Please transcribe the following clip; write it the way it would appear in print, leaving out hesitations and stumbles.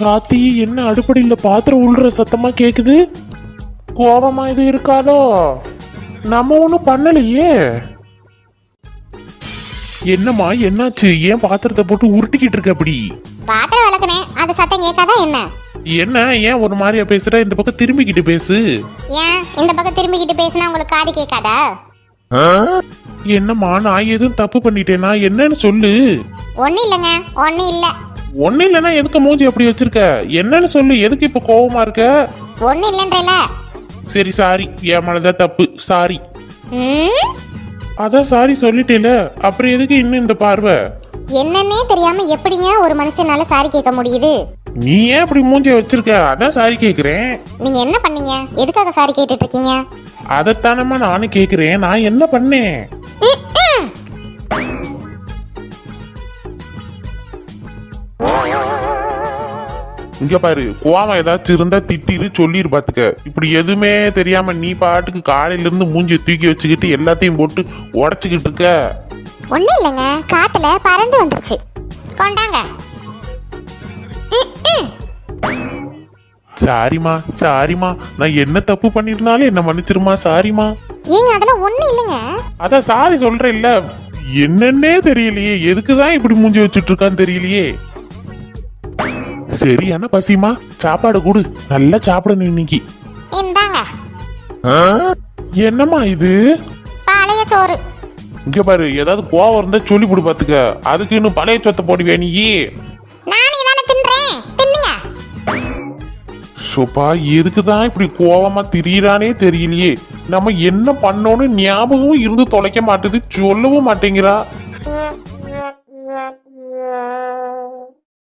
ராத்தி என்ன அடுப்படியில பாத்திரம் உள்ற சத்தமா கேக்குது? கோபமா இது இருக்காதோ? நம்ம ஒண்ணும் பண்ணலையே. என்னம்மா என்னாச்சு? ஏன் பாத்திரத்தை போட்டு உருட்டிக்கிட்டு இருக்க அப்படி? பாத்திரம் விளக்குனேன், அது சத்தம் கேட்காதா என்ன? என்ன ஏன் ஒரு மாதிரியா பேசுற? இந்த பக்கம் திரும்பிக்கிட்டு பேசு. ஏன் இந்த பக்கம் திரும்பிக்கிட்டு பேசினா உங்களுக்கு காது கேட்காதா? என்னம்மா நான் எதுவும் தப்பு பண்ணிட்டேனா? என்னன்னு சொல்லு. ஒன்னும் இல்லைங்க, ஒன்னும் இல்ல. ஒன்னும் இல்லைன்னா எதுக்கு மூஞ்சி அப்படி வச்சிருக்க? என்னன்னு சொல்லு. எதுக்கு இப்ப கோவமா இருக்க? ஒன்னும் இல்லன்றல. சரி சாரி, என் மேலதான் தப்பு, சாரி. ம்? அதான் சாரி சொல்லிட்டேல, அப்புறம் எதுக்கு இன்னும் இந்த பார்வை? என்னன்னே தெரியாம எப்படிங்க ஒரு மனுஷனால சாரி கேட்க முடியுது? நீ ஏன் அப்படி மூஞ்சிய வச்சிருக்க? அதான் சாரி கேக்குறேன். நீங்க என்ன பண்ணீங்க? எதுக்காக சாரி கேட்டுட்டு இருக்கீங்க? அதத்தானமா நானும் கேக்குறேன். நான் என்ன பண்ணேன்? ம், ம். இங்க பாரு, கோவம் ஏதாச்சும் இருந்தா திட்டிரு, சொல்லிரு பாத்துக்க. இப்படி எதுவுமே தெரியாம நீ பாட்டுக்கு காலையில இருந்து மூஞ்சிய தூக்கி வச்சுக்கிட்டு எல்லாத்தையும் போட்டு உடச்சுக்கிட்டு இருக்க. ஒன்னும் இல்லைங்க, காத்துல பறந்து வந்துருச்சு. கொண்டாங்க. ம், ம். சாரிமா சாரிமா, நான் என்ன தப்பு பண்ணிருந்தாலும் என்ன மன்னிச்சிருமா. சாரிமா. ஏங்க அதெல்லாம் ஒன்னும் இல்லைங்க. அதான் சாரி சொல்றேன் இல்ல. என்னன்னே தெரியலையே, எதுக்குதான் இப்படி மூஞ்சி வச்சுட்டு இருக்கான்னு தெரியலையே. சரியான பசிமா, சாப்பாடு கூடு, நல்லா சாப்பிடணும் இன்னைக்கு. இந்தாங்க என்னம்மா இது? பழைய சோறு. இங்க பாரு, ஏதாவது கோவம் இருந்தா சொல்லி போடு பாத்துக்க. அதுக்கு இன்னும் பழைய சொத்தை போடுவியா நீ? நானே தானே தின்றேன், தின்னுங்க. சோப்பா, எதுக்குதான் இப்படி கோவமா திரியறானே தெரியலையே. நம்ம என்ன பண்ணோன்னு ஞாபகமும் இருந்து தொலைக்க மாட்டுது, சொல்லவும் மாட்டேங்கிறா.